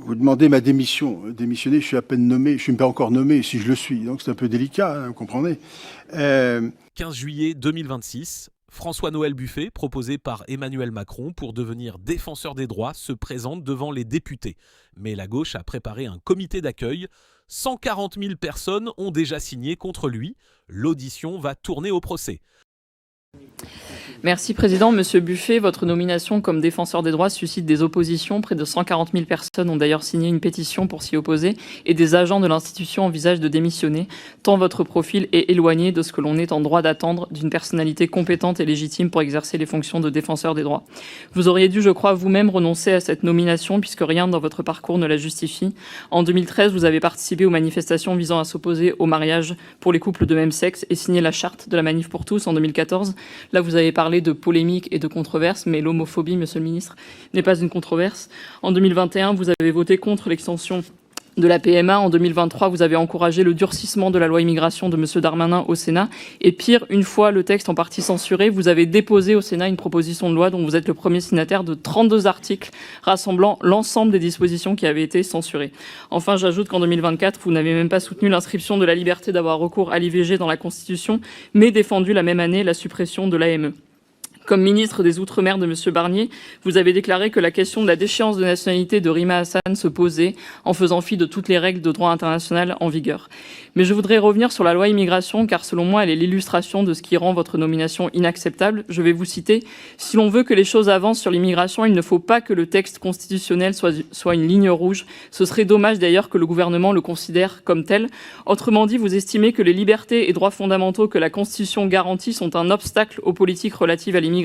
Vous demandez ma démission. Démissionner, je suis à peine nommé. Je ne suis pas encore nommé si je le suis. Donc c'est un peu délicat, hein, vous comprenez. 15 juillet 2026, François-Noël Buffet, proposé par Emmanuel Macron pour devenir défenseur des droits, se présente devant les députés. Mais la gauche a préparé un comité d'accueil. 140 000 personnes ont déjà signé contre lui. L'audition va tourner au procès. Merci Président. Monsieur Buffet, votre nomination comme défenseur des droits suscite des oppositions. Près de 140 000 personnes ont d'ailleurs signé une pétition pour s'y opposer et des agents de l'institution envisagent de démissionner, tant votre profil est éloigné de ce que l'on est en droit d'attendre d'une personnalité compétente et légitime pour exercer les fonctions de défenseur des droits. Vous auriez dû, je crois, vous-même renoncer à cette nomination puisque rien dans votre parcours ne la justifie. En 2013, vous avez participé aux manifestations visant à s'opposer au mariage pour les couples de même sexe et signé la charte de la Manif pour tous en 2014. Là, vous avez parlé de polémiques et de controverses, mais l'homophobie, monsieur le ministre, n'est pas une controverse. En 2021, vous avez voté contre l'extension de la PMA. En 2023, vous avez encouragé le durcissement de la loi immigration de M. Darmanin au Sénat. Et pire, une fois le texte en partie censuré, vous avez déposé au Sénat une proposition de loi dont vous êtes le premier signataire de 32 articles rassemblant l'ensemble des dispositions qui avaient été censurées. Enfin, j'ajoute qu'en 2024, vous n'avez même pas soutenu l'inscription de la liberté d'avoir recours à l'IVG dans la Constitution, mais défendu la même année la suppression de l'AME. Comme ministre des Outre-mer de M. Barnier, vous avez déclaré que la question de la déchéance de nationalité de Rima Hassan se posait en faisant fi de toutes les règles de droit international en vigueur. Mais je voudrais revenir sur la loi immigration, car selon moi, elle est l'illustration de ce qui rend votre nomination inacceptable. Je vais vous citer. « Si l'on veut que les choses avancent sur l'immigration, il ne faut pas que le texte constitutionnel soit une ligne rouge. Ce serait dommage d'ailleurs que le gouvernement le considère comme tel. Autrement dit, vous estimez que les libertés et droits fondamentaux que la Constitution garantit sont un obstacle aux politiques relatives à l'immigration,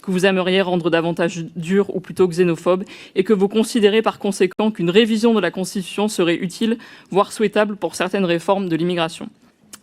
que vous aimeriez rendre davantage dures ou plutôt xénophobes, et que vous considérez par conséquent qu'une révision de la Constitution serait utile, voire souhaitable pour certaines réformes de l'immigration.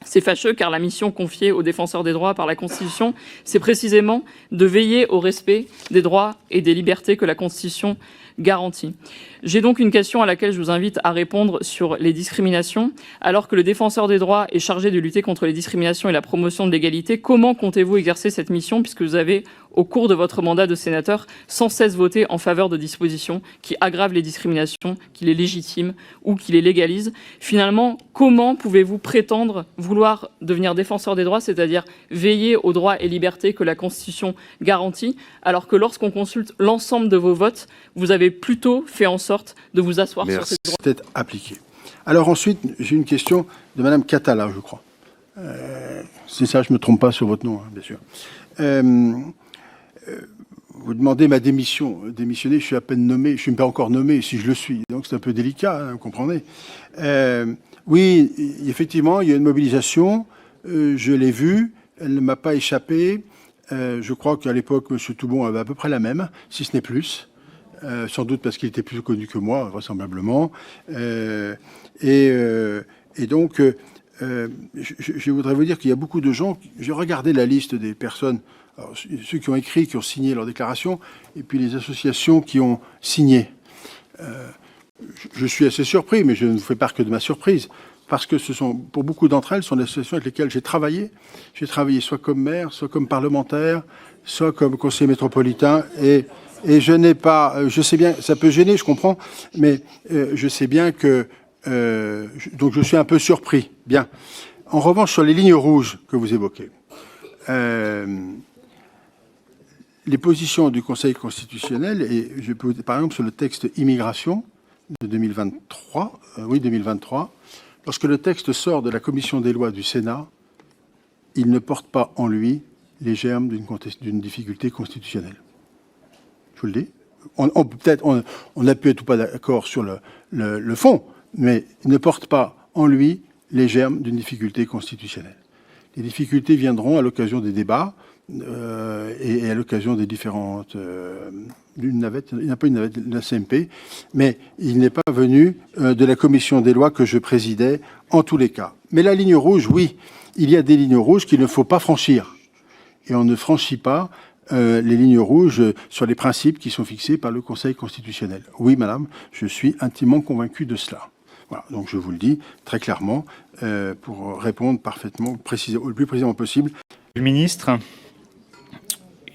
C'est fâcheux car la mission confiée aux défenseurs des droits par la Constitution, c'est précisément de veiller au respect des droits et des libertés que la Constitution garantit. J'ai donc une question à laquelle je vous invite à répondre sur les discriminations. Alors que le défenseur des droits est chargé de lutter contre les discriminations et la promotion de l'égalité, comment comptez-vous exercer cette mission puisque vous avez, au cours de votre mandat de sénateur, sans cesse voté en faveur de dispositions qui aggravent les discriminations, qui les légitiment ou qui les légalisent? Finalement, comment pouvez-vous prétendre vouloir devenir défenseur des droits, c'est-à-dire veiller aux droits et libertés que la Constitution garantit, alors que lorsqu'on consulte l'ensemble de vos votes, vous avez plutôt fait en sorte de vous asseoir sur ces droits? Peut-être appliqué. Alors ensuite, j'ai une question de Madame Catala, je crois. C'est ça, je ne me trompe pas sur votre nom, hein, bien sûr. Vous demandez ma démission. Démissionner, je suis à peine nommé. Je ne suis pas encore nommé si je le suis. Donc c'est un peu délicat, hein, vous comprenez. Oui, effectivement, il y a une mobilisation. Je l'ai vue. Elle ne m'a pas échappé. Je crois qu'à l'époque, M. Toubon avait à peu près la même, si ce n'est plus. Sans doute parce qu'il était plus connu que moi, vraisemblablement. Et donc, je voudrais vous dire qu'il y a beaucoup de gens. J'ai regardé la liste des personnes, alors, ceux qui ont écrit, qui ont signé leur déclaration, et puis les associations qui ont signé. Je suis assez surpris, mais je ne vous fais part que de ma surprise, parce que ce sont, pour beaucoup d'entre elles, ce sont des associations avec lesquelles j'ai travaillé. J'ai travaillé soit comme maire, soit comme parlementaire, soit comme conseiller métropolitain, et je n'ai pas, je sais bien, ça peut gêner, je comprends, mais je sais bien que, donc je suis un peu surpris. Bien. En revanche, sur les lignes rouges que vous évoquez, les positions du Conseil constitutionnel, et je peux, par exemple, sur le texte immigration de 2023, 2023, lorsque le texte sort de la commission des lois du Sénat, il ne porte pas en lui les germes d'une difficulté constitutionnelle. Je vous le dis. Peut-être on a pu être ou pas d'accord sur le fond, mais il ne porte pas en lui les germes d'une difficulté constitutionnelle. Les difficultés viendront à l'occasion des débats et à l'occasion des différentes... d'une navette, il n'y a pas une navette de la CMP, mais il n'est pas venu de la commission des lois que je présidais en tous les cas. Mais la ligne rouge, oui, il y a des lignes rouges qu'il ne faut pas franchir. Et on ne franchit pas les lignes rouges sur les principes qui sont fixés par le Conseil constitutionnel. Oui, madame, je suis intimement convaincu de cela. Voilà, donc je vous le dis très clairement pour répondre parfaitement, le plus précisément possible. Le ministre,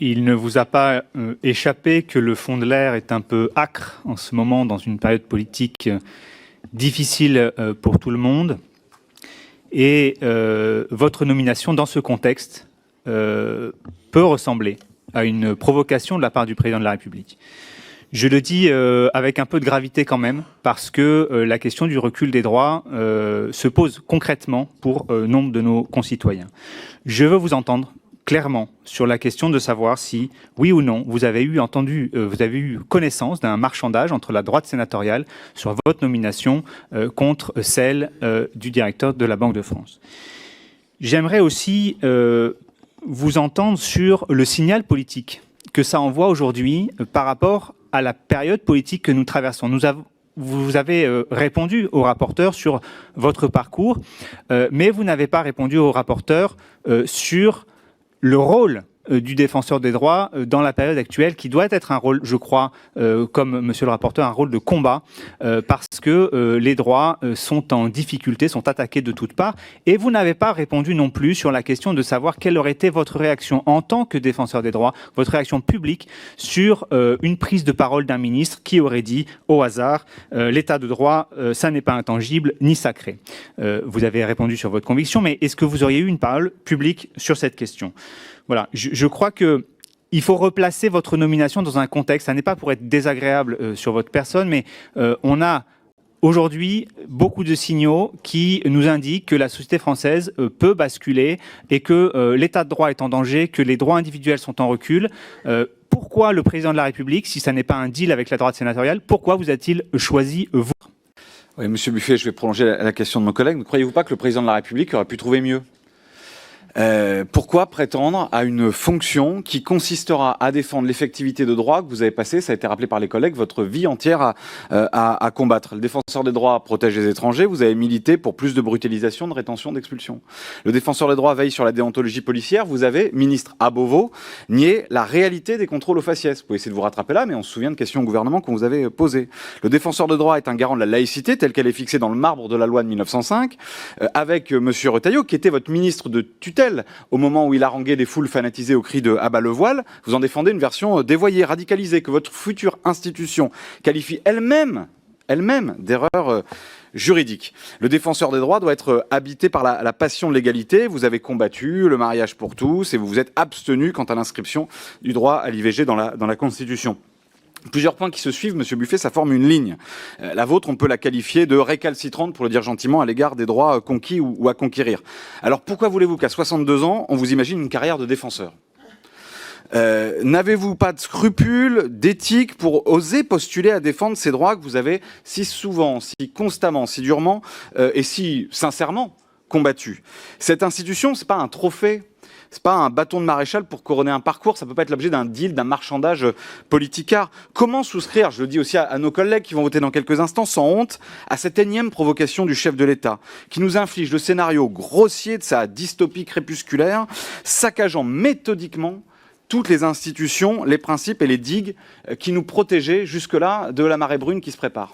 Il ne vous a pas échappé que le fond de l'air est un peu âcre en ce moment dans une période politique difficile pour tout le monde. Et votre nomination dans ce contexte peut ressembler à une provocation de la part du président de la République. Je le dis avec un peu de gravité quand même, parce que la question du recul des droits se pose concrètement pour nombre de nos concitoyens. Je veux vous entendre clairement sur la question de savoir si, oui ou non, vous avez eu connaissance d'un marchandage entre la droite sénatoriale sur votre nomination contre celle du directeur de la Banque de France. J'aimerais aussi vous entendre sur le signal politique que ça envoie aujourd'hui par rapport à la période politique que nous traversons. Vous avez répondu au rapporteur sur votre parcours, mais vous n'avez pas répondu au rapporteur sur le rôle du défenseur des droits dans la période actuelle, qui doit être un rôle, je crois, comme monsieur le rapporteur, un rôle de combat, parce que les droits sont en difficulté, sont attaqués de toutes parts. Et vous n'avez pas répondu non plus sur la question de savoir quelle aurait été votre réaction en tant que défenseur des droits, votre réaction publique sur une prise de parole d'un ministre qui aurait dit au hasard l'état de droit, ça n'est pas intangible ni sacré. Vous avez répondu sur votre conviction, mais est-ce que vous auriez eu une parole publique sur cette question ? Voilà, je crois qu'il faut replacer votre nomination dans un contexte. Ça n'est pas pour être désagréable sur votre personne, mais on a aujourd'hui beaucoup de signaux qui nous indiquent que la société française peut basculer et que l'état de droit est en danger, que les droits individuels sont en recul. Pourquoi le président de la République, si ça n'est pas un deal avec la droite sénatoriale, pourquoi vous a-t-il choisi vous ? Oui, Monsieur Buffet, je vais prolonger la question de mon collègue. Ne croyez-vous pas que le président de la République aurait pu trouver mieux ? Pourquoi prétendre à une fonction qui consistera à défendre l'effectivité de droit que vous avez passé, ça a été rappelé par les collègues, votre vie entière à combattre. Le défenseur des droits protège les étrangers, vous avez milité pour plus de brutalisation, de rétention, d'expulsion. Le défenseur des droits veille sur la déontologie policière, vous avez, ministre à Beauvau, nié la réalité des contrôles aux faciès. Vous pouvez essayer de vous rattraper là, mais on se souvient de questions au gouvernement qu'on vous avait posées. Le défenseur des droits est un garant de la laïcité, telle qu'elle est fixée dans le marbre de la loi de 1905, avec monsieur Retailleau, qui était votre ministre de tutelle au moment où il haranguait des foules fanatisées au cri de « abat le voile », vous en défendez une version dévoyée, radicalisée, que votre future institution qualifie elle-même d'erreur juridique. Le défenseur des droits doit être habité par la passion de l'égalité. Vous avez combattu le mariage pour tous et vous vous êtes abstenu quant à l'inscription du droit à l'IVG dans la Constitution. Plusieurs points qui se suivent, Monsieur Buffet, ça forme une ligne. La vôtre, on peut la qualifier de récalcitrante, pour le dire gentiment, à l'égard des droits conquis ou à conquérir. Alors pourquoi voulez-vous qu'à 62 ans, on vous imagine une carrière de défenseur ? N'avez-vous pas de scrupules, d'éthique pour oser postuler à défendre ces droits que vous avez si souvent, si constamment, si durement et si sincèrement combattus ? Cette institution, c'est pas un trophée. C'est pas un bâton de maréchal pour couronner un parcours, ça peut pas être l'objet d'un deal, d'un marchandage politicard. Comment souscrire, je le dis aussi à nos collègues qui vont voter dans quelques instants, sans honte, à cette énième provocation du chef de l'État, qui nous inflige le scénario grossier de sa dystopie crépusculaire, saccageant méthodiquement toutes les institutions, les principes et les digues qui nous protégeaient jusque-là de la marée brune qui se prépare.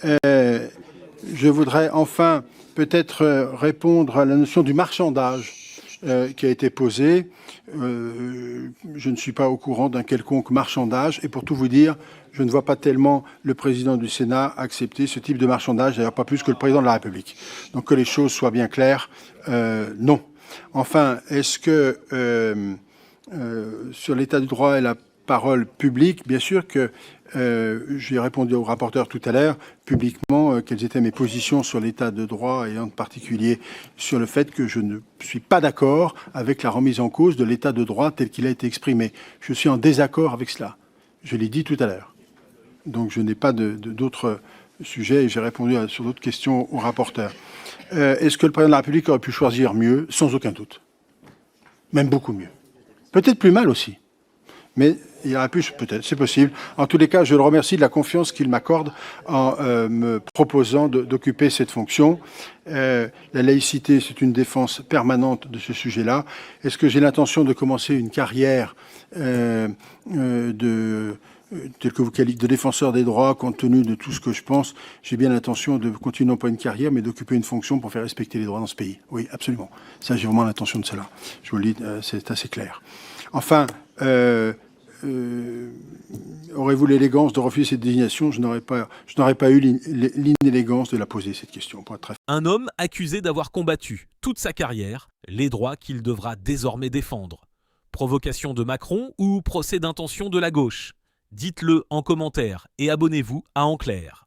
Je voudrais enfin peut-être répondre à la notion du marchandage qui a été posée. Je ne suis pas au courant d'un quelconque marchandage et pour tout vous dire, je ne vois pas tellement le président du Sénat accepter ce type de marchandage, d'ailleurs pas plus que le président de la République. Donc que les choses soient bien claires, non. Enfin, est-ce que sur l'état du droit et la parole publique, bien sûr que j'ai répondu au rapporteur tout à l'heure publiquement quelles étaient mes positions sur l'état de droit et en particulier sur le fait que je ne suis pas d'accord avec la remise en cause de l'état de droit tel qu'il a été exprimé. Je suis en désaccord avec cela. Je l'ai dit tout à l'heure. Donc je n'ai pas d'autres sujets et j'ai répondu sur d'autres questions au rapporteur. Est-ce que le président de la République aurait pu choisir mieux ? Sans aucun doute. Même beaucoup mieux. Peut-être plus mal aussi. Mais il aurait pu, peut-être, c'est possible. En tous les cas, je le remercie de la confiance qu'il m'accorde en me proposant d'occuper cette fonction. La laïcité, c'est une défense permanente de ce sujet-là. Est-ce que j'ai l'intention de commencer une carrière tel que vous qualifiez de défenseur des droits, compte tenu de tout ce que je pense? J'ai bien l'intention de continuer non pas une carrière, mais d'occuper une fonction pour faire respecter les droits dans ce pays. Oui, absolument. Ça, j'ai vraiment l'intention de cela. Je vous le dis, c'est assez clair. Enfin, Aurez-vous l'élégance de refuser cette désignation ? Je n'aurais pas eu l'inélégance de la poser, cette question, pour être très... Un homme accusé d'avoir combattu toute sa carrière les droits qu'il devra désormais défendre. Provocation de Macron ou procès d'intention de la gauche ? Dites-le en commentaire et abonnez-vous à En Clair.